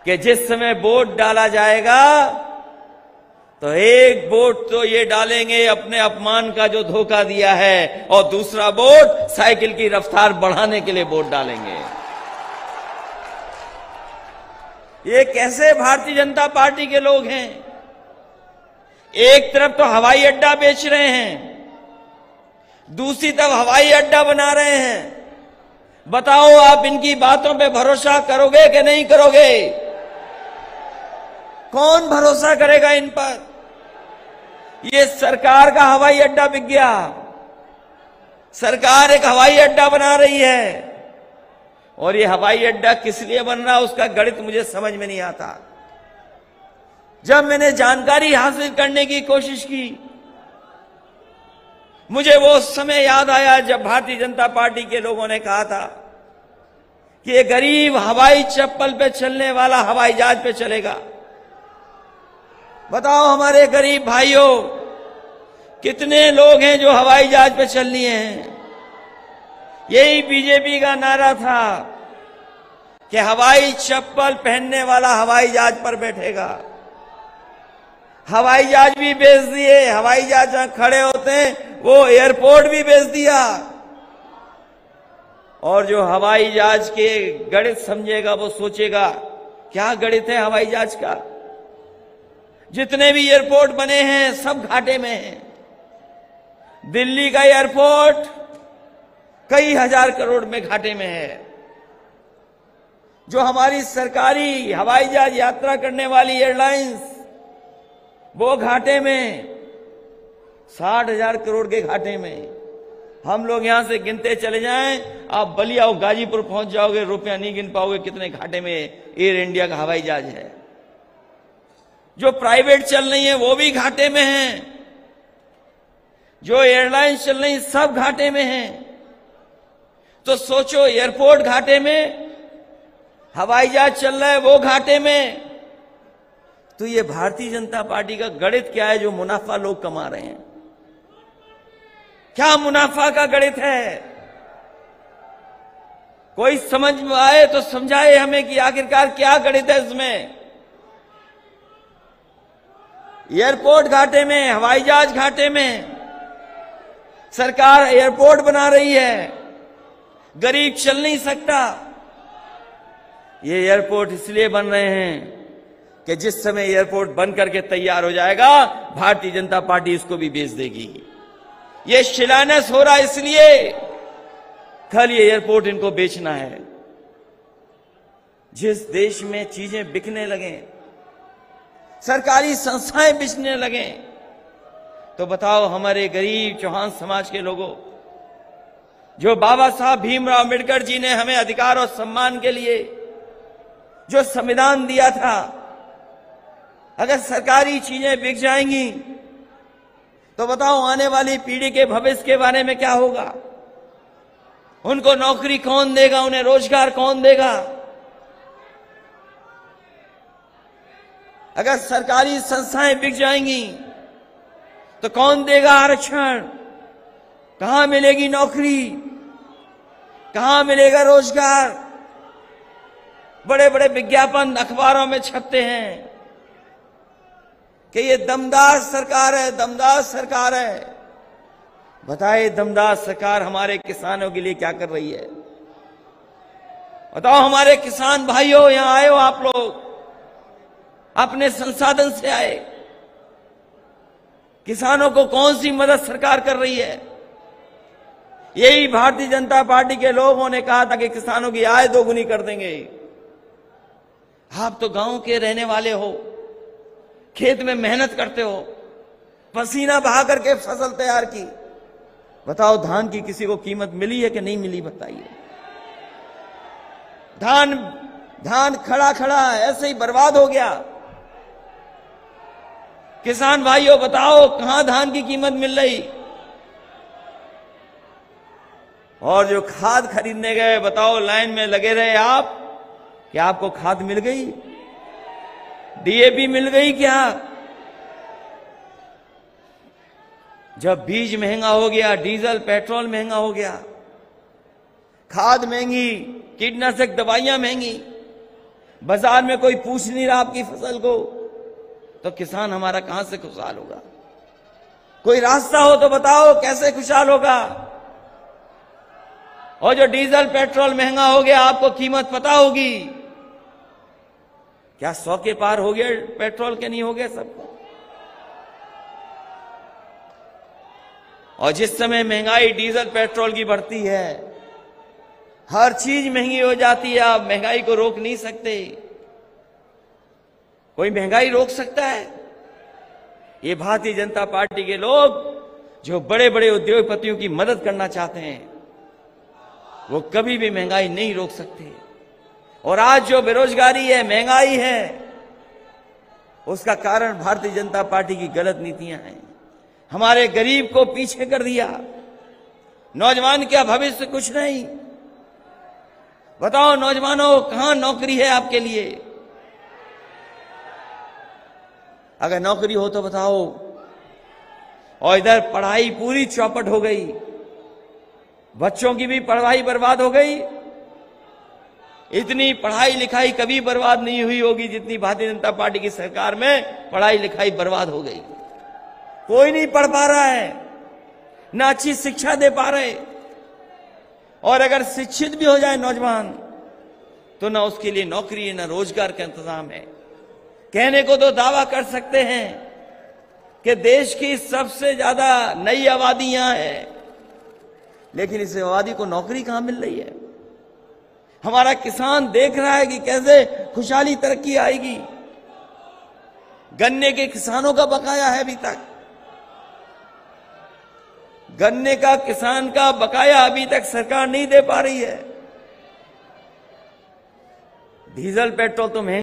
कि जिस समय वोट डाला जाएगा तो एक वोट तो ये डालेंगे अपने अपमान का जो धोखा दिया है, और दूसरा वोट साइकिल की रफ्तार बढ़ाने के लिए वोट डालेंगे। ये कैसे भारतीय जनता पार्टी के लोग हैं? एक तरफ तो हवाई अड्डा बेच रहे हैं, दूसरी तरफ हवाई अड्डा बना रहे हैं। बताओ आप इनकी बातों पे भरोसा करोगे कि नहीं करोगे? कौन भरोसा करेगा इन पर? ये सरकार का हवाई अड्डा बिक गया, सरकार एक हवाई अड्डा बना रही है, और ये हवाई अड्डा किस लिए बन रहा उसका गणित मुझे समझ में नहीं आता। जब मैंने जानकारी हासिल करने की कोशिश की, मुझे वो समय याद आया जब भारतीय जनता पार्टी के लोगों ने कहा था कि ये गरीब हवाई चप्पल पे चलने वाला हवाई जहाज पे चलेगा। बताओ हमारे गरीब भाइयों, कितने लोग हैं जो हवाई जहाज पे चल लिए हैं? यही बीजेपी का नारा था कि हवाई चप्पल पहनने वाला हवाई जहाज पर बैठेगा। हवाई जहाज भी बेच दिए, हवाई जहाज जहां खड़े होते हैं वो एयरपोर्ट भी बेच दिया। और जो हवाई जहाज के गणित समझेगा वो सोचेगा क्या गणित है हवाई जहाज का? जितने भी एयरपोर्ट बने हैं सब घाटे में हैं। दिल्ली का एयरपोर्ट कई हजार करोड़ में घाटे में है। जो हमारी सरकारी हवाई जहाज यात्रा करने वाली एयरलाइंस वो घाटे में, 60,000 करोड़ के घाटे में। हम लोग यहां से गिनते चले जाएं, आप बलिया और गाजीपुर पहुंच जाओगे, रुपया नहीं गिन पाओगे कितने घाटे में एयर इंडिया का हवाई जहाज है। जो प्राइवेट चल रही है वो भी घाटे में हैं, जो एयरलाइंस चल रही सब घाटे में हैं। तो सोचो, एयरपोर्ट घाटे में, हवाई जहाज चल रहा है वो घाटे में, तो ये भारतीय जनता पार्टी का गणित क्या है जो मुनाफा लोग कमा रहे हैं? क्या मुनाफा का गणित है? कोई समझ में आए तो समझाए हमें कि आखिरकार क्या गणित है इसमें। एयरपोर्ट घाटे में, हवाई जहाज घाटे में, सरकार एयरपोर्ट बना रही है, गरीब चल नहीं सकता। ये एयरपोर्ट इसलिए बन रहे हैं कि जिस समय एयरपोर्ट बन करके तैयार हो जाएगा भारतीय जनता पार्टी इसको भी बेच देगी। ये शिलान्यास हो रहा इसलिए कल ये एयरपोर्ट इनको बेचना है। जिस देश में चीजें बिकने लगे, सरकारी संस्थाएं बिकने लगे, तो बताओ हमारे गरीब चौहान समाज के लोगों, जो बाबा साहब भीमराव अंबेडकर जी ने हमें अधिकार और सम्मान के लिए जो संविधान दिया था, अगर सरकारी चीजें बिक जाएंगी तो बताओ आने वाली पीढ़ी के भविष्य के बारे में क्या होगा? उनको नौकरी कौन देगा? उन्हें रोजगार कौन देगा? अगर सरकारी संस्थाएं बिक जाएंगी तो कौन देगा आरक्षण? कहां मिलेगी नौकरी? कहां मिलेगा रोजगार? बड़े बड़े विज्ञापन अखबारों में छपते हैं कि ये दमदार सरकार है, दमदार सरकार है। बताइए दमदार सरकार हमारे किसानों के लिए क्या कर रही है? बताओ हमारे किसान भाइयों, यहां आए हो आप लोग, अपने संसाधन से आए, किसानों को कौन सी मदद सरकार कर रही है? यही भारतीय जनता पार्टी के लोगों ने कहा था कि किसानों की आय दोगुनी कर देंगे। आप तो गांव के रहने वाले हो, खेत में मेहनत करते हो, पसीना बहा करके फसल तैयार की। बताओ धान की किसी को कीमत मिली है कि नहीं मिली? बताइए। धान खड़ा खड़ा ऐसे ही बर्बाद हो गया। किसान भाइयों बताओ कहां धान की कीमत मिल रही? और जो खाद खरीदने गए, बताओ लाइन में लगे रहे आप, क्या आपको खाद मिल गई? डीएपी मिल गई क्या? जब बीज महंगा हो गया, डीजल पेट्रोल महंगा हो गया, खाद महंगी, कीटनाशक दवाइयां महंगी, बाजार में कोई पूछ नहीं रहा आपकी फसल को, तो किसान हमारा कहां से खुशहाल होगा? कोई रास्ता हो तो बताओ, कैसे खुशहाल होगा? और जो डीजल पेट्रोल महंगा हो गया, आपको कीमत पता होगी क्या? 100 के पार हो गया पेट्रोल के, नहीं हो गया सबको? और जिस समय महंगाई डीजल पेट्रोल की बढ़ती है, हर चीज महंगी हो जाती है, आप महंगाई को रोक नहीं सकते। कोई महंगाई रोक सकता है? ये भारतीय जनता पार्टी के लोग जो बड़े बड़े उद्योगपतियों की मदद करना चाहते हैं, वो कभी भी महंगाई नहीं रोक सकते। और आज जो बेरोजगारी है, महंगाई है, उसका कारण भारतीय जनता पार्टी की गलत नीतियां हैं। हमारे गरीब को पीछे कर दिया, नौजवान का भविष्य कुछ नहीं। बताओ नौजवानों, कहां नौकरी है आपके लिए? अगर नौकरी हो तो बताओ। और इधर पढ़ाई पूरी चौपट हो गई, बच्चों की भी पढ़ाई बर्बाद हो गई। इतनी पढ़ाई लिखाई कभी बर्बाद नहीं हुई होगी जितनी भारतीय जनता पार्टी की सरकार में पढ़ाई लिखाई बर्बाद हो गई। कोई नहीं पढ़ पा रहा है, ना अच्छी शिक्षा दे पा रहे। और अगर शिक्षित भी हो जाए नौजवान, तो ना उसके लिए नौकरी है, ना रोजगार का इंतजाम है। कहने को तो दावा कर सकते हैं कि देश की सबसे ज्यादा नई आबादी यहां है, लेकिन इस आबादी को नौकरी कहां मिल रही है? हमारा किसान देख रहा है कि कैसे खुशहाली तरक्की आएगी। गन्ने के किसानों का बकाया है अभी तक, गन्ने का किसान का बकाया अभी तक सरकार नहीं दे पा रही है। डीजल पेट्रोल तो महंगा